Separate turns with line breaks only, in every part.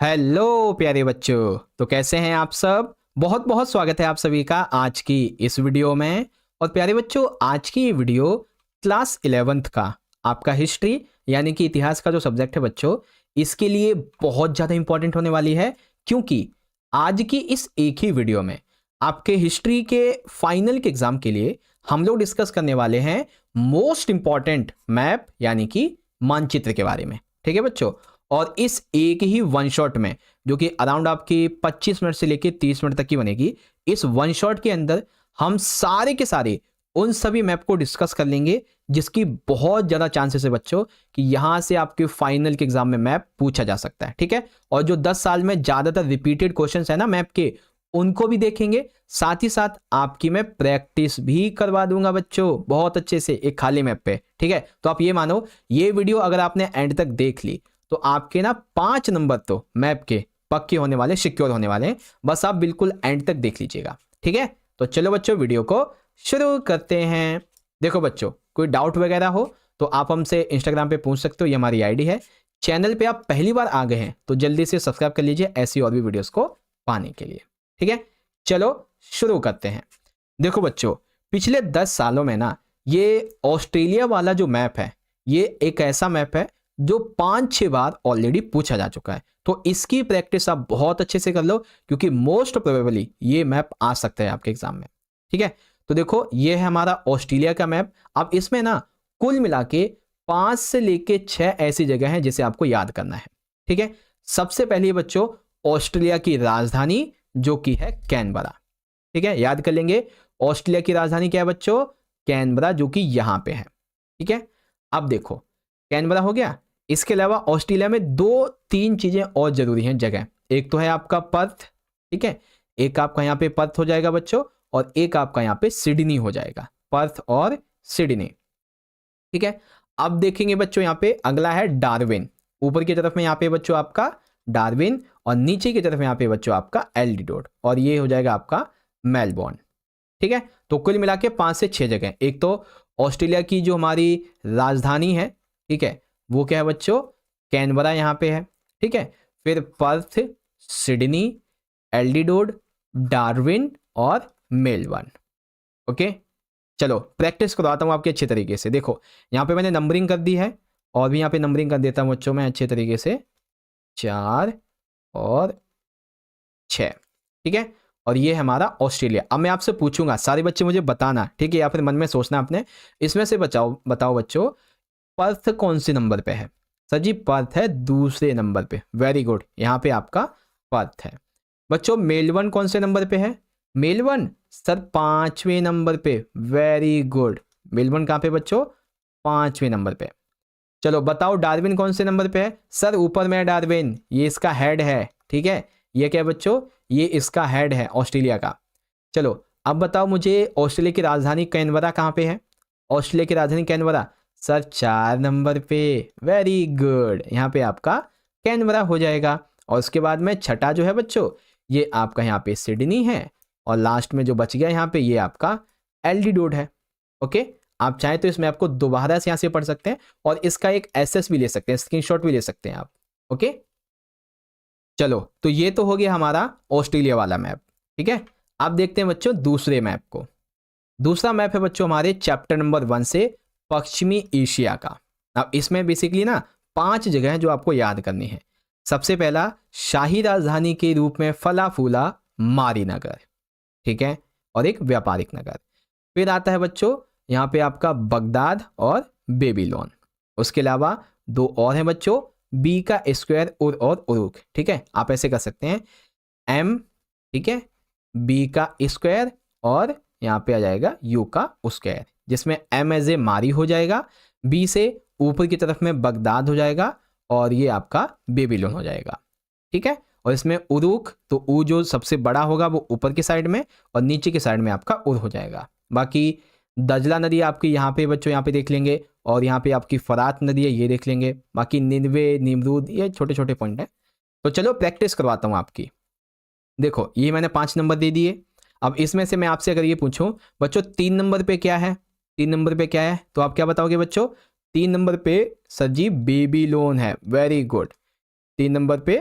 Hello प्यारे बच्चों। तो कैसे हैं आप सब। बहुत बहुत स्वागत है आप सभी का आज की इस वीडियो में। और प्यारे बच्चों, आज की ये वीडियो क्लास 11th का आपका हिस्ट्री यानी कि इतिहास का जो सब्जेक्ट है बच्चों, इसके लिए बहुत ज़्यादा इंपॉर्टेंट होने वाली है। क्योंकि आज की इस एक ही वीडियो में आपके हिस्ट्री के फाइनल के एग्जाम के लिए हम लोग डिस्कस करने वाले हैं मोस्ट इंपॉर्टेंट मैप यानी कि मानचित्र के बारे में। ठीक है बच्चों। और इस एक ही वन शॉट में, जो कि अराउंड आपकी 25 मिनट से लेकर 30 मिनट तक की बनेगी, इस वन शॉट के अंदर हम सारे के सारे उन सभी मैप को डिस्कस कर लेंगे जिसकी बहुत ज्यादा चांसेस है बच्चों कि यहां से आपके फाइनल के एग्जाम में मैप पूछा जा सकता है। ठीक है। और जो 10 साल में ज्यादातर रिपीटेड क्वेश्चंस है ना मैप के, उनको भी देखेंगे। साथ ही साथ आपकी मैं प्रैक्टिस भी करवा दूंगा बच्चों बहुत अच्छे से एक खाली मैप पे। ठीक है। तो आप ये मानो, ये वीडियो अगर आपने एंड तक देख ली तो आपके ना 5 नंबर तो मैप के पक्के होने वाले, सिक्योर होने वाले हैं। बस आप बिल्कुल एंड तक देख लीजिएगा। ठीक है। तो चलो बच्चों, वीडियो को शुरू करते हैं। देखो बच्चों, कोई डाउट वगैरह हो तो आप हमसे इंस्टाग्राम पे पूछ सकते हो, ये हमारी आईडी है। चैनल पे आप पहली बार आ गए हैं तो जल्दी से सब्सक्राइब कर लीजिए ऐसी और भी वीडियोस को पाने के लिए। ठीक है। चलो शुरू करते हैं। देखो बच्चों, पिछले 10 सालों में ना ये ऑस्ट्रेलिया वाला जो मैप है, ये एक ऐसा मैप है जो 5-6 बार ऑलरेडी पूछा जा चुका है। तो इसकी प्रैक्टिस आप बहुत अच्छे से कर लो क्योंकि मोस्ट प्रोबेबली ये मैप आ सकता है आपके एग्जाम में। ठीक है। तो देखो, ये है हमारा ऑस्ट्रेलिया का मैप। अब इसमें ना कुल मिला के 5 से लेके 6 ऐसी जगह हैं जिसे आपको याद करना है। ठीक है। सबसे पहले बच्चों, ऑस्ट्रेलिया की राजधानी जो कि है कैनबरा। ठीक है, याद कर लेंगे। ऑस्ट्रेलिया की राजधानी क्या है बच्चों? कैनबरा, जो कि यहां पे है। ठीक है। अब देखो, कैनबरा हो गया। इसके अलावा ऑस्ट्रेलिया में 2-3 चीजें और जरूरी हैं जगह। एक तो है आपका पर्थ। ठीक है। एक आपका यहाँ पे पर्थ हो जाएगा बच्चों, और एक आपका यहाँ पे सिडनी हो जाएगा। पर्थ और सिडनी। ठीक है। अब देखेंगे बच्चों, यहाँ पे अगला है डार्विन। ऊपर की तरफ में यहाँ पे बच्चों आपका डार्विन, और नीचे की तरफ यहाँ पे बच्चों आपका एल्डिडोड, और ये हो जाएगा आपका मेलबोर्न। ठीक है। तो कुल मिला के 5 से 6 जगह। एक तो ऑस्ट्रेलिया की जो हमारी राजधानी है, ठीक है, वो क्या है बच्चों? कैनबरा यहाँ पे है। ठीक है। फिर पर्थ, सिडनी, एल्डिडोड, डार्विन और मेलबर्न। ओके। चलो प्रैक्टिस करवाता हूँ आपके अच्छे तरीके से। देखो, यहाँ पे मैंने नंबरिंग कर दी है, और भी यहाँ पे नंबरिंग कर देता हूँ बच्चों मैं अच्छे तरीके से। 4 और 6। ठीक है। और ये है हमारा ऑस्ट्रेलिया। अब मैं आपसे पूछूंगा, सारे बच्चे मुझे बताना, ठीक है, या फिर मन में सोचना अपने। इसमें से बताओ बच्चों, पर्थ कौन से नंबर पे है? सर जी, पर्थ है दूसरे नंबर पे। वेरी गुड, यहाँ पे आपका पर्थ है। बच्चों, मेलबर्न कौन से नंबर पे है? मेलबर्न सर 5वें नंबर पे। Very good. मेलबर्न कहाँ पे बच्चों? 5वें नंबर पे। चलो बताओ, डार्विन कौन से नंबर पे है? सर ऊपर में है डार्विन, ये इसका हेड है। ठीक है। ये क्या है बच्चों? ये इसका हेड है ऑस्ट्रेलिया का। चलो अब बताओ मुझे, ऑस्ट्रेलिया की राजधानी कैनबरा कहाँ पे है? ऑस्ट्रेलिया की राजधानी कैनबरा सर 4 नंबर पे। वेरी गुड, यहाँ पे आपका कैनबरा हो जाएगा। और उसके बाद में छठा जो है बच्चों, ये आपका यहाँ पे सिडनी है, और लास्ट में जो बच गया यहाँ पे, ये आपका एल्डिडोड है। ओके। आप चाहें तो इसमें आपको दोबारा से यहाँ से पढ़ सकते हैं, और इसका एक एसएस भी ले सकते हैं, स्क्रीनशॉट भी ले सकते हैं आप। ओके। चलो, तो ये तो हो गया हमारा ऑस्ट्रेलिया वाला मैप। ठीक है। अब देखते हैं बच्चों दूसरे मैप को। दूसरा मैप है बच्चों हमारे चैप्टर नंबर 1 से पश्चिमी एशिया का। अब इसमें बेसिकली ना 5 जगह हैं जो आपको याद करनी है। सबसे पहला, शाही राजधानी के रूप में फला फूला मारी नगर। ठीक है। और एक व्यापारिक नगर। फिर आता है बच्चों यहाँ पे आपका बगदाद और बेबीलोन। उसके अलावा 2 और हैं बच्चों, बी का स्क्वायर और उरुक। ठीक है। आप ऐसे कर सकते हैं, एम, ठीक है, बी का स्क्वायर, और यहाँ पे आ जाएगा यू का स्क्वायर, जिसमें एम एज ए मारी हो जाएगा, बी से ऊपर की तरफ में बगदाद हो जाएगा, और ये आपका बेबीलोन हो जाएगा। ठीक है। और इसमें उरुक, तो ऊ जो सबसे बड़ा होगा वो ऊपर की साइड में, और नीचे की साइड में आपका उर हो जाएगा। बाकी दजला नदी आपकी यहाँ पे बच्चों यहाँ पे देख लेंगे, और यहाँ पे आपकी फरात नदी है, ये देख लेंगे। बाकी निनवे, निमरूद, ये छोटे छोटे पॉइंट हैं। तो चलो प्रैक्टिस करवाता हूँ आपकी। देखो, ये मैंने 5 नंबर दे दिए। अब इसमें से मैं आपसे अगर ये पूछूं बच्चों 3 नंबर पे क्या है, 3 नंबर पे क्या है, तो आप क्या बताओगे बच्चों? 3 नंबर पे सर जी बेबीलोन है। Very good. 3 नंबर पे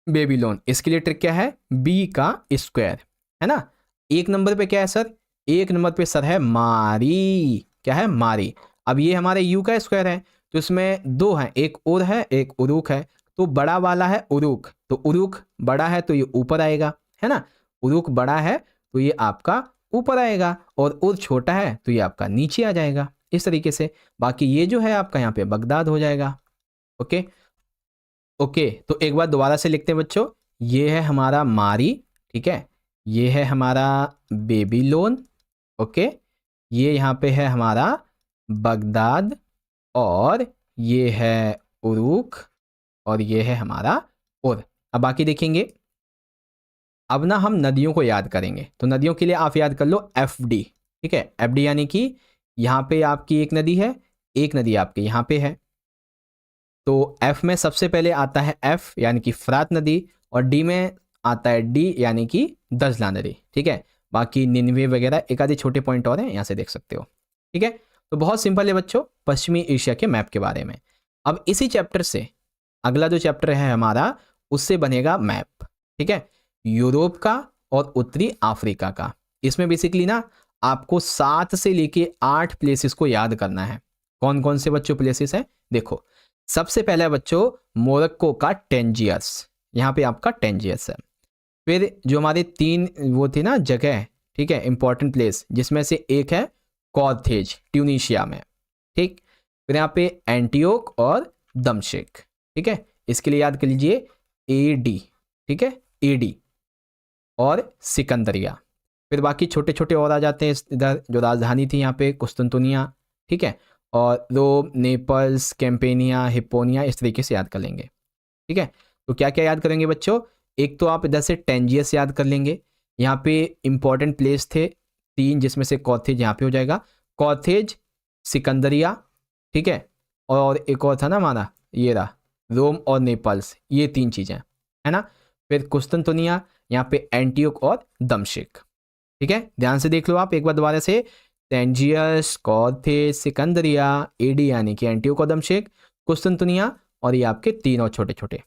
बेबीलोन। इसके लिए ट्रिक क्या है, बी का स्क्वायर, है ना। एक नंबर पे क्या है सर, एक नंबर पे सर है मारी, क्या है, मारी। अब ये हमारे यू का स्क्वायर है, तो इसमें दो हैं, एक उर है एक उरुक है, तो बड़ा वाला है उरुक, तो उरुक बड़ा है तो ये ऊपर आएगा, है ना। उरुक बड़ा है तो ये आपका ऊपर आएगा, और उर छोटा है तो ये आपका नीचे आ जाएगा, इस तरीके से। बाकी ये जो है आपका यहाँ पे बगदाद हो जाएगा। ओके ओके, तो एक बार दोबारा से लिखते हैं बच्चों, ये है हमारा मारी, ठीक है, ये है हमारा बेबीलोन, ओके, ये यहाँ पे है हमारा बगदाद, और ये है उरुक, और ये है हमारा उर। अब बाकी देखेंगे। अब ना हम नदियों को याद करेंगे, तो नदियों के लिए आप याद कर लो एफ डी, ठीक है। एफ डी यानी कि यहाँ पे आपकी एक नदी है, एक नदी आपके यहाँ पे है, तो एफ में सबसे पहले आता है एफ यानी कि फरात नदी, और डी में आता है डी यानी कि दजला नदी, ठीक है। बाकी निन्वे वगैरह एक आधे छोटे पॉइंट और हैं, यहाँ से देख सकते हो, ठीक है। तो बहुत सिंपल है बच्चों, पश्चिमी एशिया के मैप के बारे में। अब इसी चैप्टर से अगला जो चैप्टर है हमारा, उससे बनेगा मैप, ठीक है, यूरोप का और उत्तरी अफ्रीका का। इसमें बेसिकली ना आपको 7 से लेके 8 प्लेसेस को याद करना है। कौन कौन से बच्चों प्लेसेस हैं, देखो। सबसे पहले बच्चों मोरक्को का टेंजियर्स, यहाँ पे आपका टेंजियर्स है। फिर जो हमारे 3 वो थे ना जगह, ठीक है, इंपॉर्टेंट प्लेस, जिसमें से एक है कॉर्थेज ट्यूनीशिया में, ठीक। फिर यहाँ पे एंटियोक और दमशक, ठीक है, इसके लिए याद कर लीजिए एडी, ठीक है, एडी और सिकंदरिया। फिर बाकी छोटे छोटे और आ जाते हैं इधर, जो राजधानी थी यहाँ पे कुस्तुनतुनिया, ठीक है, और रोम, नेपल्स, कैंपेनिया, हिप्पोनिया, इस तरीके से याद कर लेंगे, ठीक है। तो क्या क्या याद करेंगे बच्चों, एक तो आप इधर से टेंजियस याद कर लेंगे, यहाँ पे इंपॉर्टेंट प्लेस थे 3, जिसमें से कॉर्थेज यहाँ पे हो जाएगा, कॉर्थेज, सिकंदरिया, ठीक है, और एक और था ना हमारा ये रहा रोम और नेपल्स, ये 3 चीज़ें, है ना। फिर कुस्तुनतुनिया, यहाँ पे एंटियोक और दमशक, ठीक है। ध्यान से देख लो आप एक बार दोबारा से, टेंजियस, कॉर्थेज, सिकंदरिया, एडी यानी कि एंटियोक और दमशक, कुस्तुनतुनिया, और ये आपके 3 और छोटे छोटे।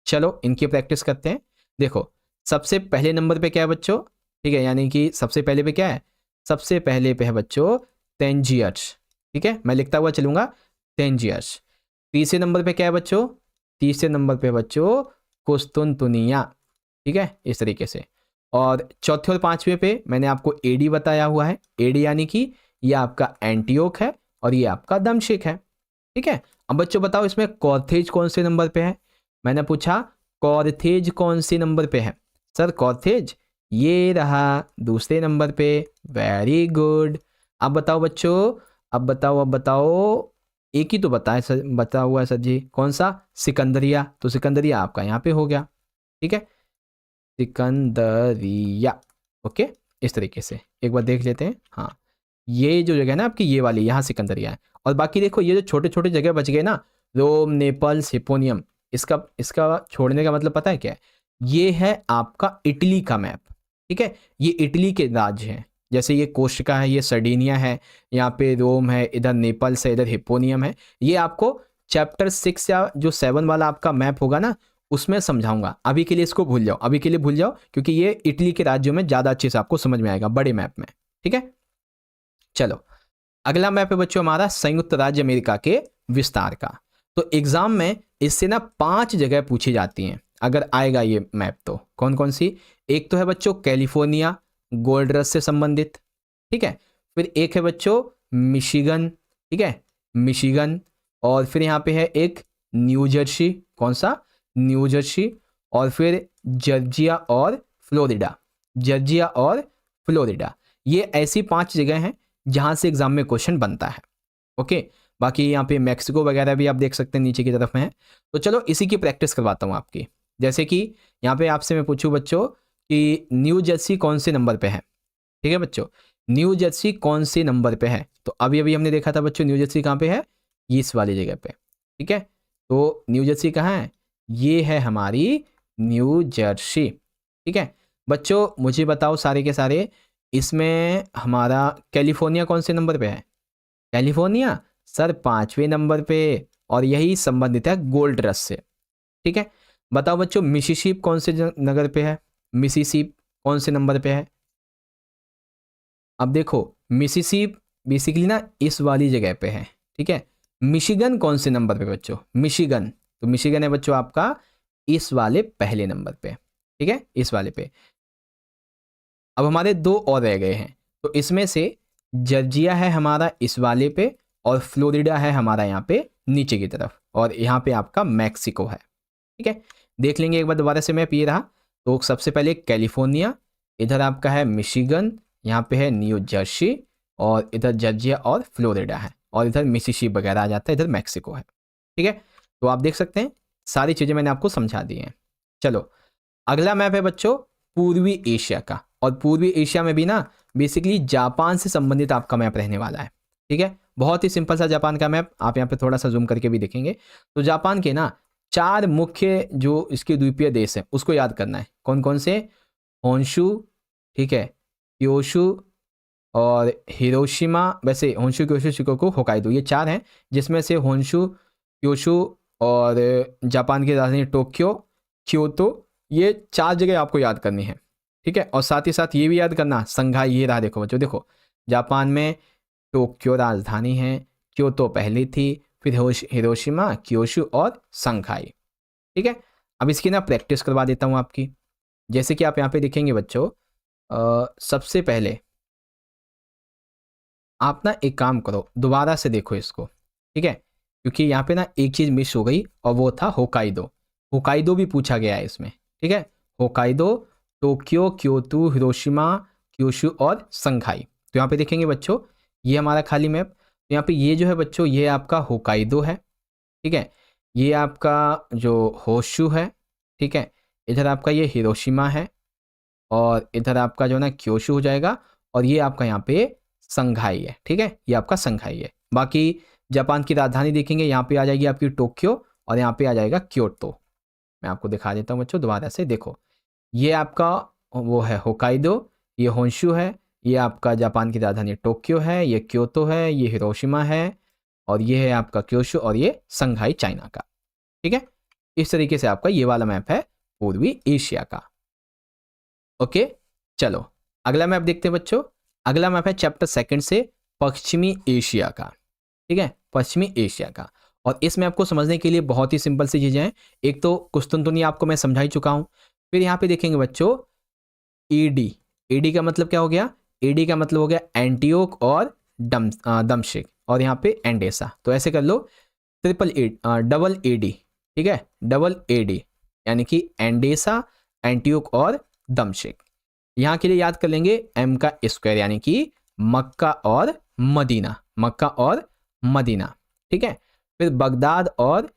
चलो इनकी प्रैक्टिस करते हैं। देखो सबसे पहले नंबर पे क्या है बच्चों, ठीक है, यानी कि सबसे पहले पे क्या है, सबसे पहले पे है बच्चों टेंजियस, ठीक है, मैं लिखता हुआ चलूंगा टेंजियस। तीसरे नंबर पे क्या है बच्चों, तीसरे नंबर पे बच्चों कुस्तुनतुनिया, ठीक है, इस तरीके से। और चौथे और पांचवे पे मैंने आपको एडी बताया हुआ है, एडी यानी कि ये आपका एंटियोक है और ये आपका दमशक है, ठीक है। अब बच्चों बताओ इसमें कॉर्थेज कौन से नंबर पे है, मैंने पूछा कॉर्थेज कौन से नंबर पे है, सर कॉर्थेज ये रहा दूसरे नंबर पे, वेरी गुड। अब बताओ बच्चों, अब बताओ एक ही तो बताए सर, बता हुआ है सर जी, कौन सा, सिकंदरिया, तो सिकंदरिया आपका यहाँ पे हो गया, ठीक है, सिकंदरिया, ओके। इस तरीके से एक बार देख लेते हैं, हाँ ये जो जगह है ना आपकी ये वाली, यहाँ सिकंदरिया है। और बाकी देखो ये जो छोटे छोटे जगह बच गए ना, रोम, नेपल्स, हिप्पोनियम, इसका इसका छोड़ने का मतलब पता है क्या है, ये है आपका इटली का मैप, ठीक है, ये इटली के राज्य हैं, जैसे ये कोस्टा है, ये सर्डिनिया है, यहाँ पे रोम है, इधर नेपल्स है, इधर हिप्पोनियम है। ये आपको चैप्टर 6 या जो 7 वाला आपका मैप होगा ना उसमें समझाऊंगा, अभी के लिए इसको भूल जाओ, अभी के लिए भूल जाओ, क्योंकि ये इटली के राज्यों में ज़्यादा अच्छे से आपको समझ में आएगा बड़े मैप में, ठीक है। चलो अगला मैप है बच्चों हमारा संयुक्त राज्य अमेरिका के विस्तार का। तो एग्जाम में इससे ना 5 जगह पूछी जाती हैं अगर आएगा ये मैप, तो कौन कौन सी, एक तो है बच्चों कैलिफोर्निया, गोल्ड रश से संबंधित, ठीक है। फिर एक है बच्चों मिशिगन, ठीक है, मिशिगन, और फिर यहाँ पे है एक न्यू जर्सी, कौन सा, न्यू जर्सी, और फिर जॉर्जिया और फ्लोरिडा, जॉर्जिया और फ्लोरिडा। ये ऐसी 5 जगह हैं जहाँ से एग्जाम में क्वेश्चन बनता है, ओके। बाकी यहाँ पे मैक्सिको वगैरह भी आप देख सकते हैं नीचे की तरफ में है। तो चलो इसी की प्रैक्टिस करवाता हूँ आपकी, जैसे कि यहाँ पे आपसे मैं पूछूँ बच्चों कि न्यू जर्सी कौन से नंबर पे है, ठीक है बच्चों, न्यू जर्सी कौन से नंबर पे है, तो अभी अभी हमने देखा था बच्चों न्यू जर्सी कहाँ पे है, इस वाली जगह पे, ठीक है। तो न्यू जर्सी कहाँ है, ये है हमारी न्यू जर्सी, ठीक है। बच्चों मुझे बताओ सारे के सारे, इसमें हमारा कैलिफोर्निया कौन से नंबर पे है, कैलिफोर्निया सर 5वें नंबर पे, और यही संबंधित है गोल्ड रश से, ठीक है। बताओ बच्चों मिसिसिपी कौन से नगर पे है, मिसिसिपी कौन से नंबर पे है। अब देखो मिसिसिपी बेसिकली ना इस वाली जगह पे है, ठीक है। मिशिगन कौन से नंबर पे बच्चों, मिशिगन, तो मिशिगन है बच्चों आपका इस वाले पहले नंबर पे, ठीक है, इस वाले पे। अब हमारे दो और रह गए हैं, तो इसमें से जॉर्जिया है हमारा इस वाले पे और फ्लोरिडा है हमारा यहाँ पे नीचे की तरफ, और यहाँ पे आपका मैक्सिको है, ठीक है। देख लेंगे एक बार दोबारा से मैप ये रहा। तो सबसे पहले कैलिफोर्निया, इधर आपका है मिशिगन, यहाँ पे है न्यू जर्सी, और इधर जॉर्जिया और फ्लोरिडा है, और इधर मिसिसिपी वगैरह आ जाता है, इधर मैक्सिको है, ठीक है। तो आप देख सकते हैं सारी चीज़ें मैंने आपको समझा दी हैं। चलो अगला मैप है बच्चों पूर्वी एशिया का, और पूर्वी एशिया में भी ना बेसिकली जापान से संबंधित आपका मैप रहने वाला है, ठीक है। बहुत ही सिंपल सा जापान का मैप, आप यहाँ पे थोड़ा सा जूम करके भी देखेंगे। तो जापान के ना 4 मुख्य जो इसके द्वीपीय देश हैं उसको याद करना है। कौन कौन से, होन्शु, ठीक है, क्योशु और हिरोशिमा, वैसे होन्शु क्योशु शिकोकू होकाइडो, ये 4 हैं, जिसमें से होन्शु क्योशु और जापान की राजधानी टोक्यो, क्योतो, ये 4 जगह आपको याद करनी है, ठीक है। और साथ ही साथ ये भी याद करना संघाई, ये रहा देखो बच्चों, देखो जापान में टोक्यो राजधानी है, क्योतो पहली थी, फिर हिरोशिमा, क्योशु और संघाई, ठीक है। अब इसकी ना प्रैक्टिस करवा देता हूँ आपकी। जैसे कि आप यहाँ पे देखेंगे बच्चों, सबसे पहले आप ना एक काम करो, दोबारा से देखो इसको, ठीक है, क्योंकि यहाँ पे ना एक चीज़ मिस हो गई और वो था होकाइडो। होकाइडो भी पूछा गया है इसमें, ठीक है। होकाइडो, टोक्यो, क्योतो, हिरोशिमा, क्योशु और संघाई। तो यहाँ पे देखेंगे बच्चों ये हमारा खाली मैप। तो यहाँ पे ये जो है बच्चों ये आपका होकाइडो है, ठीक है। ये आपका जो होशु है, ठीक है। इधर आपका ये हिरोशिमा है, और इधर आपका जो ना क्योशु हो जाएगा, और ये आपका यहाँ पे संघाई है, ठीक है, ये आपका संघाई है। बाकी जापान की राजधानी देखेंगे, यहाँ पे आ जाएगी आपकी टोक्यो, और यहाँ पे आ जाएगा क्योतो। मैं आपको दिखा देता हूँ बच्चों दोबारा से, देखो ये आपका वो है होकाइडो, ये होन्शु है, ये आपका जापान की राजधानी टोक्यो है, ये क्योतो है, ये हिरोशिमा है, और ये है आपका क्योशु, और ये संघाई चाइना का, ठीक है। इस तरीके से आपका ये वाला मैप है पूर्वी एशिया का। ओके चलो अगला मैप देखते हैं बच्चों। अगला मैप है चैप्टर 2 से पश्चिमी एशिया का, ठीक है, पश्चिमी एशिया का। और इस मैप को समझने के लिए बहुत ही सिंपल सी चीज़ें हैं। एक तो कुस्तुनतुनी आपको मैं समझा ही चुका हूँ। फिर यहाँ पे देखेंगे बच्चों ईडी, ईडी का मतलब क्या हो गया, ईडी का मतलब हो गया एंटीओक और दमशिक, और यहाँ पे एंडेसा। तो ऐसे कर लो डबल एडी, ठीक है, डबल एडी यानी कि एंडेसा, एंटीओक और दमशिक। यहाँ के लिए याद कर लेंगे एम का स्क्वायर यानी कि मक्का और मदीना, मक्का और मदीना, ठीक है। फिर बगदाद और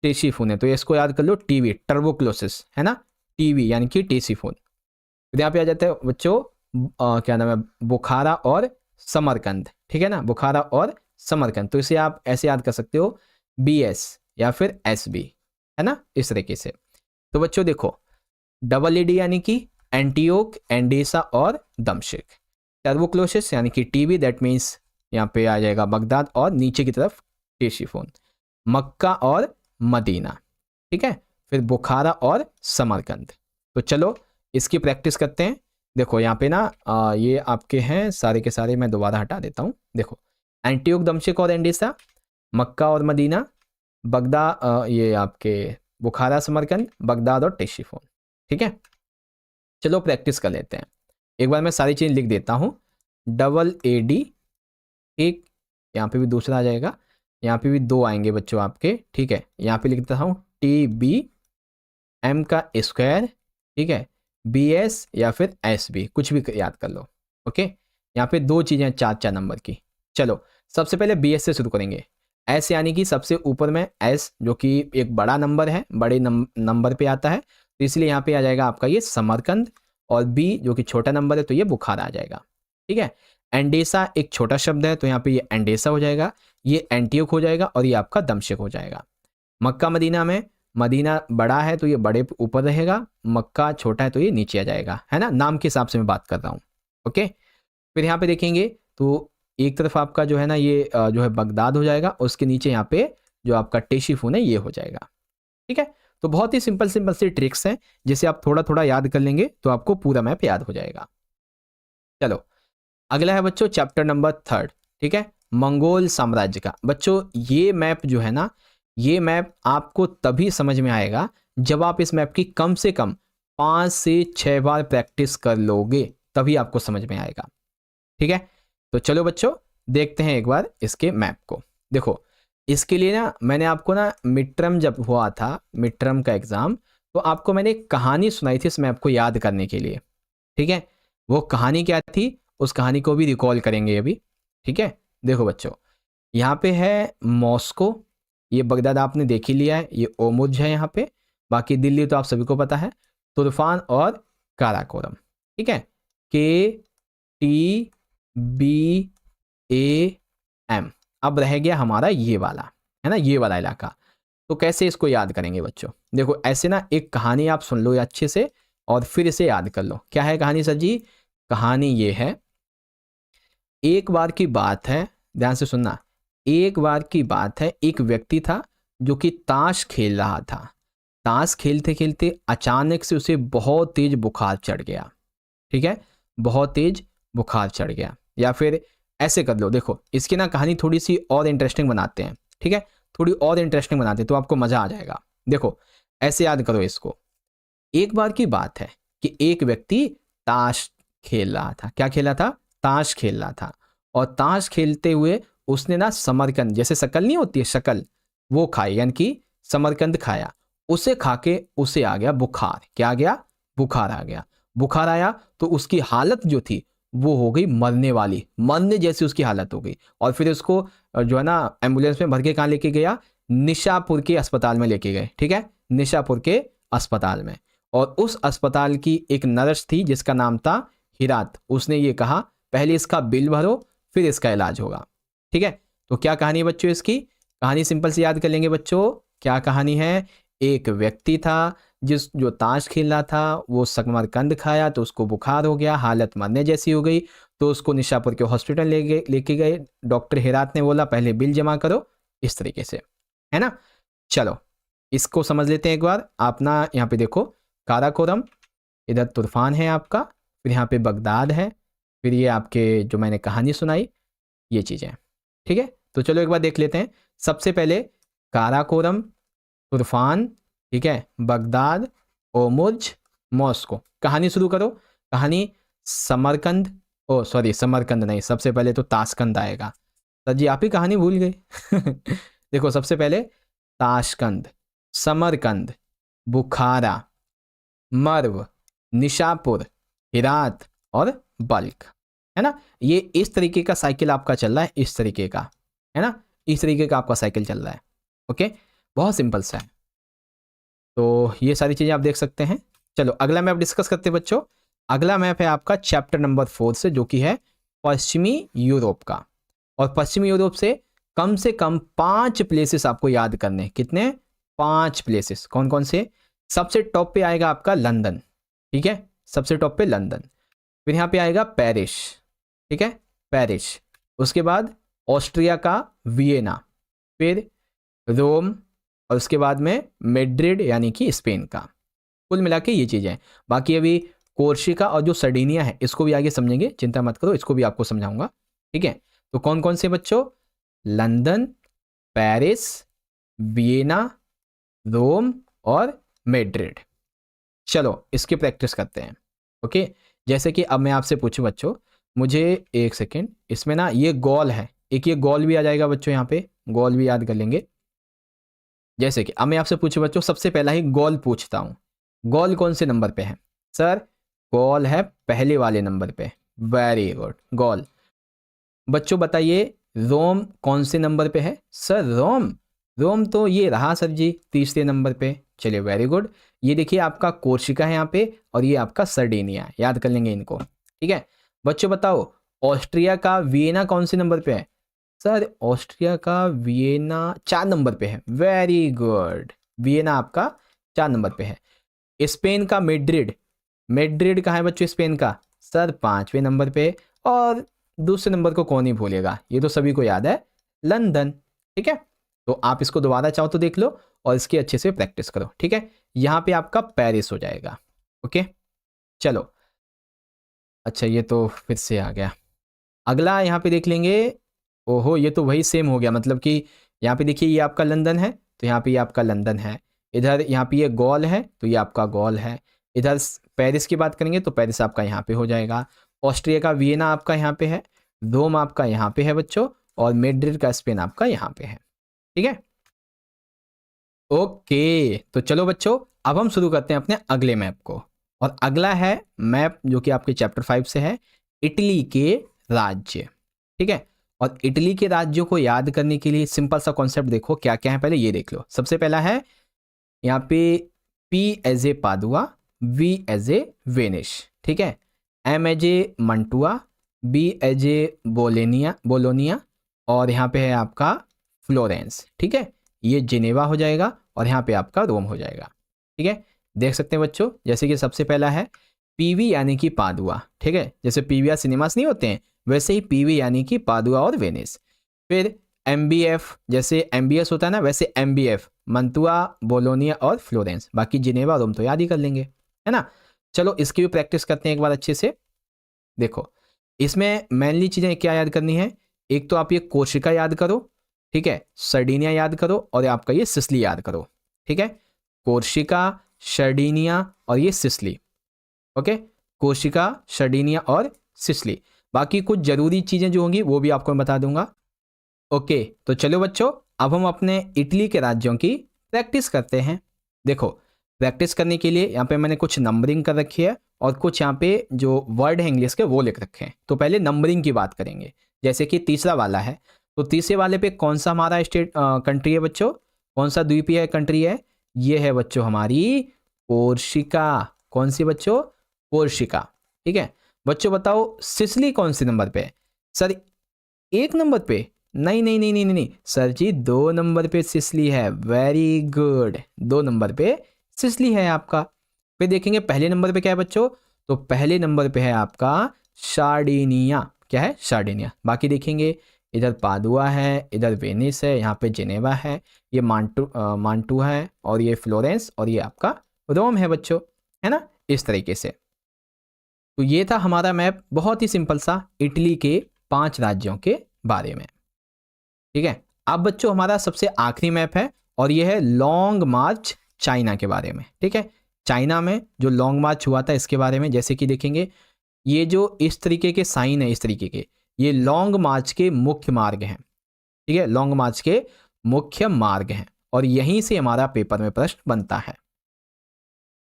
टेसीफोन है, तो इसको याद कर लो टीवी, टर्बोक्लोसिस है ना, टीवी यानी कि टेसीफोन। फिर यहाँ पे आ जाता है बच्चों क्या नाम है, बुखारा और समरकंद, ठीक है ना, बुखारा और समरकंद। तो इसे आप ऐसे याद कर सकते हो BS या फिर SB, है ना, इस तरीके से। तो बच्चों देखो डबल एडी यानी कि एंटीओक, एंडेसा और दमशिक। टर्बोक्लोसिस यानी कि टीबी, दैट मीन्स यहाँ पे आ जाएगा बगदाद, और नीचे की तरफ टेसीफोन, मक्का और मदीना, ठीक है। फिर बुखारा और समरकंद। तो चलो इसकी प्रैक्टिस करते हैं। देखो यहाँ पे ना ये आपके हैं सारे के सारे, मैं दोबारा हटा देता हूँ। देखो एंटीओक, दमशिक और एंडेसा, मक्का और मदीना, बगदाद, ये आपके बुखारा, समरकंद, बगदाद और टेसीफोन, ठीक है। चलो प्रैक्टिस कर लेते हैं। एक बार मैं सारी चीज़ लिख देता हूँ। डबल एडी, एक यहाँ पे भी दूसरा आ जाएगा, यहाँ पे भी 2 आएंगे बच्चों आपके, ठीक है। यहाँ पे लिख देता हूँ TB, M का स्क्वायर, ठीक है, BS या फिर SB, कुछ भी याद कर लो। ओके यहाँ पे 2 चीज़ें 4 नंबर की। चलो सबसे पहले BS से शुरू करेंगे। S यानी कि सबसे ऊपर में S जो कि एक बड़ा नंबर है, बड़े नंबर पे आता है, तो इसलिए यहाँ पे आ जाएगा आपका ये समरकंद, और B जो कि छोटा नंबर है तो ये बुखारा आ जाएगा, ठीक है। एंडेसा एक छोटा शब्द है तो यहाँ पे ये एंडेसा हो जाएगा, ये एंटीओक हो जाएगा, और ये आपका दमशिक हो जाएगा। मक्का मदीना में मदीना बड़ा है तो ये बड़े ऊपर रहेगा, मक्का छोटा है तो ये नीचे आ जाएगा, है ना, नाम के हिसाब से मैं बात कर रहा हूँ। ओके फिर यहाँ पे देखेंगे तो एक तरफ आपका जो है ना ये जो है बगदाद हो जाएगा, उसके नीचे यहाँ पे जो आपका टेसीफोन है ये हो जाएगा, ठीक है। तो बहुत ही सिंपल सिंपल सी ट्रिक्स हैं जिसे आप थोड़ा थोड़ा याद कर लेंगे तो आपको पूरा मैप याद हो जाएगा। चलो अगला है बच्चों चैप्टर नंबर 3, ठीक है, मंगोल साम्राज्य का। बच्चों ये मैप जो है ना, ये मैप आपको तभी समझ में आएगा जब आप इस मैप की कम से कम 5 से 6 बार प्रैक्टिस कर लोगे, तभी आपको समझ में आएगा। ठीक है, तो चलो बच्चों देखते हैं एक बार इसके मैप को। देखो इसके लिए ना मैंने आपको ना मिड टर्म जब हुआ था, मिड टर्म का एग्जाम, तो आपको मैंने एक कहानी सुनाई थी इस मैप को याद करने के लिए। ठीक है, वो कहानी क्या थी, उस कहानी को भी रिकॉल करेंगे अभी। ठीक है, देखो बच्चों यहाँ पे है मॉस्को, ये बगदाद आपने देख ही लिया है, ये ओमुज है यहाँ पे, बाकी दिल्ली तो आप सभी को पता है, तुर्फान और काराकोरम। ठीक है, KTBAM। अब रह गया हमारा ये वाला, है ना, ये वाला इलाका। तो कैसे इसको याद करेंगे बच्चों, देखो ऐसे ना एक कहानी आप सुन लो अच्छे से और फिर इसे याद कर लो। क्या है कहानी सर जी? कहानी ये है, एक बार की बात है, ध्यान से सुनना, एक बार की बात है, एक व्यक्ति था जो कि ताश खेल रहा था। ताश खेलते खेलते अचानक से उसे बहुत तेज बुखार चढ़ गया। ठीक है, बहुत तेज बुखार चढ़ गया, या फिर ऐसे कर लो, देखो इसकी ना कहानी थोड़ी सी और इंटरेस्टिंग बनाते हैं। ठीक है, थोड़ी और इंटरेस्टिंग बनाते हैं तो आपको मजा आ जाएगा। देखो ऐसे याद करो इसको, एक बार की बात है कि एक व्यक्ति ताश खेल रहा था। क्या खेल रहा था? ताश खेल रहा था। और ताश खेलते हुए उसने ना समरकंद, जैसे शकल नहीं होती है, शकल, वो खाई, यानी कि समरकंद खाया। उसे खा के उसे आ गया बुखार। क्या आ गया? बुखार आ गया। बुखार आया तो उसकी हालत जो थी वो हो गई मरने वाली, मरने जैसी उसकी हालत हो गई। और फिर उसको जो है ना एम्बुलेंस में भर के कहाँ लेके गया? निशापुर के अस्पताल में लेके गए। ठीक है, निशापुर के अस्पताल में। और उस अस्पताल की एक नर्स थी जिसका नाम था हिरात। उसने ये कहा पहले इसका बिल भरो फिर इसका इलाज होगा। ठीक है, तो क्या कहानी है बच्चों इसकी? कहानी सिंपल से याद कर लेंगे बच्चों। क्या कहानी है? एक व्यक्ति था जो ताश खेल रहा था, वो समरकंद खाया तो उसको बुखार हो गया, हालत मरने जैसी हो गई, तो उसको निशापुर के हॉस्पिटल लेके गए। डॉक्टर हिरात ने बोला पहले बिल जमा करो, इस तरीके से, है ना। चलो इसको समझ लेते हैं एक बार। आप ना यहाँ पे देखो काराकोरम, इधर तुर्फान है आपका, फिर यहाँ पे बगदाद है, फिर ये आपके जो मैंने कहानी सुनाई, ये चीज़ें। ठीक है, तो चलो एक बार देख लेते हैं। सबसे पहले काराकोरम, तुर्फान, ठीक है, बगदाद, ओमुज, मॉस्को। कहानी शुरू करो। कहानी समरकंद, ओ सॉरी समरकंद नहीं, सबसे पहले तो ताशकंद आएगा। सर जी आप ही कहानी भूल गए। देखो सबसे पहले ताशकंद, समरकंद, बुखारा, मर्व, निशापुर, हिरात और बल्क, है ना। ये इस तरीके का साइकिल आपका चल रहा है, इस तरीके का, है ना, इस तरीके का आपका साइकिल चल रहा है। ओके, बहुत सिंपल सा है। तो ये सारी चीज़ें आप देख सकते हैं। चलो अगला मैप डिस्कस करते हैं बच्चों। अगला मैप है आपका चैप्टर नंबर 4 से, जो कि है पश्चिमी यूरोप का। और पश्चिमी यूरोप से कम 5 प्लेसेस आपको याद करने। कितने? 5 प्लेसेस। कौन कौन से? सबसे टॉप पे आएगा आपका लंदन। ठीक है, सबसे टॉप पे लंदन। फिर यहाँ पे आएगा पेरिस। ठीक है, पेरिस। उसके बाद ऑस्ट्रिया का वियना, फिर रोम, और उसके बाद में मैड्रिड यानी कि स्पेन का। कुल मिला के ये चीज़ें हैं। बाकी अभी कोर्सिका और जो सर्डिनिया है इसको भी आगे समझेंगे, चिंता मत करो, इसको भी आपको समझाऊंगा। ठीक है, तो कौन कौन से बच्चों? लंदन, पेरिस, वियना, रोम और मैड्रिड। चलो इसकी प्रैक्टिस करते हैं। ओके, जैसे कि अब मैं आपसे पूछूं बच्चों, मुझे एक सेकेंड, इसमें ना ये गोल है, एक ये गोल भी आ जाएगा बच्चों, यहाँ पे गोल भी याद कर लेंगे। जैसे कि अब मैं आपसे पूछूं बच्चों, सबसे पहला ही गोल पूछता हूँ, गोल कौन से नंबर पे है? सर गोल है पहले वाले नंबर पे। वेरी गुड, गोल। बच्चों बताइए रोम कौन से नंबर पे है? सर रोम तो ये रहा सर जी, तीसरे नंबर पे। चलिए वेरी गुड। ये देखिए आपका कोर्सिका है यहाँ पे, और ये आपका सर्डिनिया, याद कर लेंगे इनको। ठीक है बच्चों, बताओ ऑस्ट्रिया का वियना कौन से नंबर पे है? सर ऑस्ट्रिया का वियना 4 नंबर पे है। वेरी गुड, वियना आपका 4 नंबर पे है। स्पेन का मैड्रिड कहाँ है बच्चों स्पेन का? सर 5वें नंबर पे। और दूसरे नंबर को कौन ही भूलेगा, ये तो सभी को याद है, लंदन। ठीक है, तो आप इसको दोबारा चाहो तो देख लो और इसकी अच्छे से प्रैक्टिस करो, ठीक है। यहाँ पे आपका पेरिस हो जाएगा। ओके चलो, अच्छा ये तो फिर से आ गया। अगला यहाँ पे देख लेंगे। ओहो, ये तो वही सेम हो गया, मतलब कि यहाँ पे देखिए ये आपका लंदन है, तो यहाँ पे ये आपका लंदन है। इधर यहाँ पे ये गॉल है, तो ये आपका गॉल है। इधर पेरिस की बात करेंगे तो पेरिस आपका यहाँ पे हो जाएगा। ऑस्ट्रिया का वियना आपका यहाँ पे है। रोम आपका यहाँ पे है बच्चों, और मैड्रिड का स्पेन आपका यहाँ पे है, ठीक है। ओके तो चलो बच्चों, अब हम शुरू करते हैं अपने अगले मैप को। और अगला है मैप जो कि आपके चैप्टर 5 से है, इटली के राज्य, ठीक है। और इटली के राज्यों को याद करने के लिए सिंपल सा कॉन्सेप्ट देखो क्या क्या है, पहले ये देख लो। सबसे पहला है यहाँ पे P as a Padua, V as a Venice, ठीक है। M as a Mantua, B as a Bologna, और यहाँ पे है आपका फ्लोरेंस, ठीक है। ये जिनेवा हो जाएगा और यहाँ पे आपका रोम हो जाएगा, ठीक है। देख सकते हैं बच्चों, जैसे कि सबसे पहला है पीवी यानी कि पादुआ, ठीक है। जैसे पीवीआर सिनेमास नहीं होते हैं, वैसे ही पीवी यानी कि पादुआ और वेनिस। फिर एमबीएफ, जैसे एमबीएस होता है ना, वैसे एमबीएफ मंतुआ, बोलोनिया और फ्लोरेंस। बाकी जिनेवा रोम तो याद ही कर लेंगे, है ना। चलो इसकी भी प्रैक्टिस करते हैं एक बार अच्छे से। देखो इसमें मेनली चीज़ें क्या याद करनी है, एक तो आप ये कोशिका याद करो, ठीक है। सर्डिनिया याद करो और आपका ये सिसली याद करो, ठीक है। कोशिका, सर्डिनिया और ये सिसली, ओके। कोशिका, सर्डिनिया और सिसली। बाकी कुछ जरूरी चीज़ें जो होंगी वो भी आपको मैं बता दूंगा। ओके तो चलो बच्चों, अब हम अपने इटली के राज्यों की प्रैक्टिस करते हैं। देखो प्रैक्टिस करने के लिए यहाँ पे मैंने कुछ नंबरिंग कर रखी है और कुछ यहाँ पे जो वर्ड है इंग्लिश के वो लिख रखे हैं। तो पहले नंबरिंग की बात करेंगे। जैसे कि तीसरा वाला है, तो तीसरे वाले पे कौन सा हमारा स्टेट कंट्री है बच्चों, कौन सा द्वीपीय कंट्री है, ये है बच्चों हमारी कोर्सिका। कौन सी बच्चों, कोर्सिका, ठीक है। बच्चों बताओ सिसली कौन से नंबर पे है? सर 1 नंबर पे? नहीं नहीं नहीं नहीं नहीं सर जी, 2 नंबर पे सिसली है। वेरी गुड, 2 नंबर पे सिसली है आपका। फिर देखेंगे पहले नंबर पे क्या है बच्चों, तो पहले नंबर पे है आपका सार्डिनिया। क्या है? सार्डिनिया। बाकी देखेंगे इधर पादुआ है, इधर वेनिस है, यहाँ पे जिनेवा है, ये मांटू है, और ये फ्लोरेंस, और ये आपका रोम है बच्चों, है ना, इस तरीके से। तो ये था हमारा मैप, बहुत ही सिंपल सा, इटली के 5 राज्यों के बारे में, ठीक है। अब बच्चों हमारा सबसे आखिरी मैप है और ये है लॉन्ग मार्च चाइना के बारे में, ठीक है। चाइना में जो लॉन्ग मार्च हुआ था इसके बारे में, जैसे कि देखेंगे ये जो इस तरीके के साइन है, इस तरीके के, ये लॉन्ग मार्च के मुख्य मार्ग हैं, ठीक है। लॉन्ग मार्च के मुख्य मार्ग हैं और यहीं से हमारा पेपर में प्रश्न बनता है।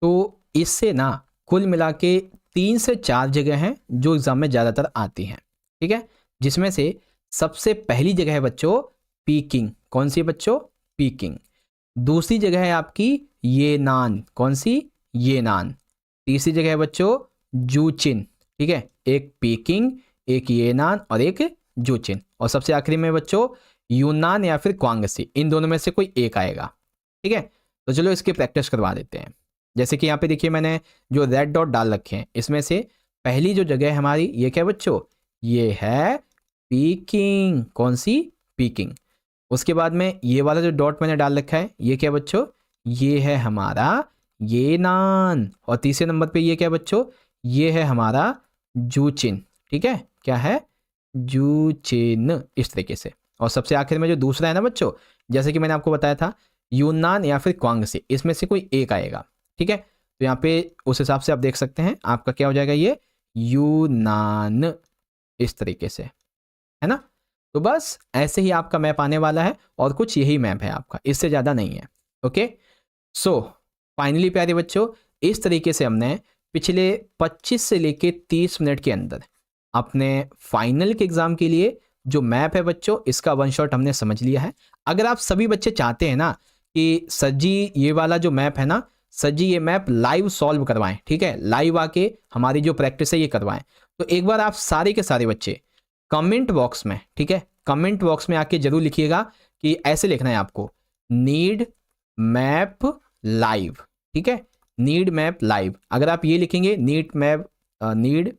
तो इससे ना कुल मिला के 3 से 4 जगह हैं जो एग्जाम में ज़्यादातर आती हैं, ठीक है। जिसमें से सबसे पहली जगह है बच्चों पीकिंग। कौन सी बच्चों? पीकिंग। दूसरी जगह है आपकी येनान। कौन सी? येनान। तीसरी जगह है बच्चों जूचिन, ठीक है। एक पीकिंग, एक येनान और एक जूचिन। और सबसे आखिरी में बच्चों यूनान या फिर क्वांगसी, इन दोनों में से कोई एक आएगा, ठीक है। तो चलो इसकी प्रैक्टिस करवा देते हैं। जैसे कि यहाँ पे देखिए मैंने जो रेड डॉट डाल रखे हैं, इसमें से पहली जो जगह है हमारी, ये क्या है बच्चों? ये है पीकिंग। कौन सी? पीकिंग। उसके बाद में ये वाला जो डॉट मैंने डाल रखा है, ये क्या बच्चों? ये है हमारा येनान। और तीसरे नंबर पे ये क्या बच्चों? ये है हमारा जूचिन, ठीक है। क्या है? जूचिन, इस तरीके से। और सबसे आखिर में जो दूसरा है ना बच्चों, जैसे कि मैंने आपको बताया था यूनान या फिर क्वांगसी, इसमें से कोई एक आएगा, ठीक है। तो यहाँ पे उस हिसाब से आप देख सकते हैं आपका क्या हो जाएगा, ये यूनान, इस तरीके से, है ना। तो बस ऐसे ही आपका मैप आने वाला है और कुछ यही मैप है आपका, इससे ज़्यादा नहीं है। ओके सो फाइनली प्यारे बच्चों, इस तरीके से हमने पिछले 25 से लेके 30 मिनट के अंदर अपने फाइनल के एग्जाम के लिए जो मैप है बच्चों, इसका वन शॉट हमने समझ लिया है। अगर आप सभी बच्चे चाहते हैं ना कि सर जी ये वाला जो मैप है ना, सर जी ये मैप लाइव सॉल्व करवाएं, ठीक है, लाइव आके हमारी जो प्रैक्टिस है ये करवाएं, तो एक बार आप सारे के सारे बच्चे कमेंट बॉक्स में, ठीक है, कमेंट बॉक्स में आके जरूर लिखिएगा कि ऐसे लिखना है आपको, नीड मैप लाइव, ठीक है, नीड मैप लाइव। अगर आप ये लिखेंगे need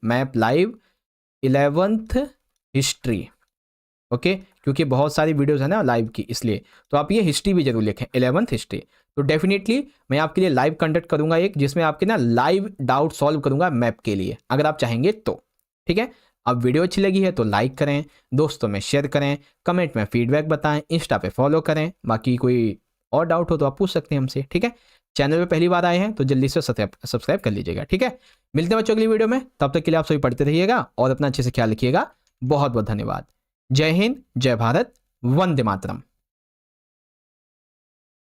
map live 11th history, okay, क्योंकि बहुत सारी वीडियोस है ना लाइव की, इसलिए तो आप ये हिस्ट्री भी जरूर लिखें, 11th हिस्ट्री। तो डेफिनेटली मैं आपके लिए लाइव कंडक्ट करूंगा एक, जिसमें आपके ना लाइव डाउट सॉल्व करूंगा मैप के लिए, अगर आप चाहेंगे तो। ठीक है, अब वीडियो अच्छी लगी है तो लाइक करें, दोस्तों में शेयर करें, कमेंट में फीडबैक बताएं, इंस्टा पे फॉलो करें। बाकी कोई और डाउट हो तो आप पूछ सकते हैं हमसे। ठीक है, चैनल पे पहली बार आए हैं तो जल्दी से सब्सक्राइब कर लीजिएगा। ठीक है, मिलते हैं बच्चों अगली वीडियो में, तब तक के लिए आप सभी पढ़ते रहिएगा और अपना अच्छे से ख्याल रखिएगा। बहुत बहुत धन्यवाद। जय हिंद, जय भारत, वंदे मातरम।